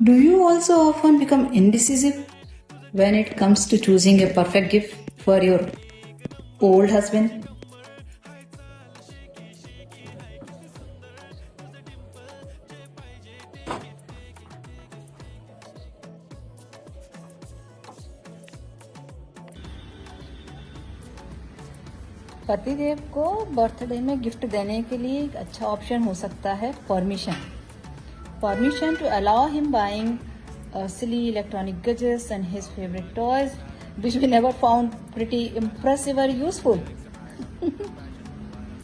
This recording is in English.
Do you also often become indecisive when it comes to choosing a perfect gift for your old husband? पतिदेव को birthday में gift देने के लिए एक अच्छा ऑप्शन हो सकता है permission to allow him buying silly electronic gadgets and his favorite toys, which we never found pretty impressive or useful.